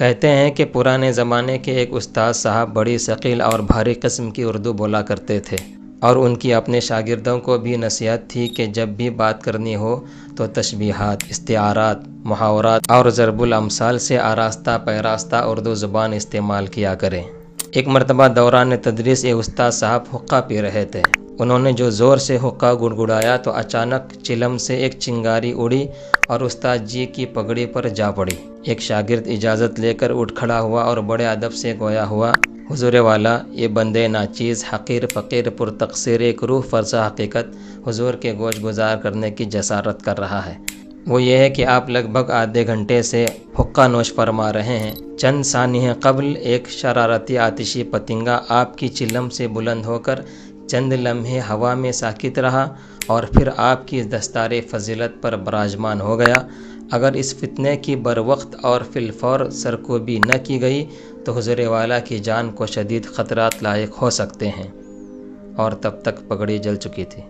کہتے ہیں کہ پرانے زمانے کے ایک استاد صاحب بڑی ثقیل اور بھاری قسم کی اردو بولا کرتے تھے، اور ان کی اپنے شاگردوں کو بھی نصیحت تھی کہ جب بھی بات کرنی ہو تو تشبیہات، استعارات، محاورات اور ضرب الامثال سے آراستہ پیراستہ اردو زبان استعمال کیا کریں۔ ایک مرتبہ دوران تدریس ایک استاد صاحب حقہ پی رہے تھے۔ انہوں نے جو زور سے حقہ گڑگڑایا تو اچانک چلم سے ایک چنگاری اڑی اور استاد جی کی پگڑی پر جا پڑی۔ ایک شاگرد اجازت لے کر اٹھ کھڑا ہوا اور بڑے ادب سے گویا ہوا، حضور والا، یہ بندے ناچیز، حقیر، فقیر، پرتقصیر ایک روح فرسا حقیقت حضور کے گوش گزار کرنے کی جسارت کر رہا ہے۔ وہ یہ ہے کہ آپ لگ بھگ آدھے گھنٹے سے حقہ نوش فرما رہے ہیں۔ چند ثانیے قبل ایک شرارتی آتشی پتنگا آپ کی چلم سے بلند ہو کر چند لمحے ہوا میں ساکت رہا اور پھر آپ کی دستار فضیلت پر براجمان ہو گیا۔ اگر اس فتنے کی بروقت اور فی الفور سرکوبی نہ کی گئی تو حضور والا کی جان کو شدید خطرات لاحق ہو سکتے ہیں، اور تب تک پگڑی جل چکی تھی۔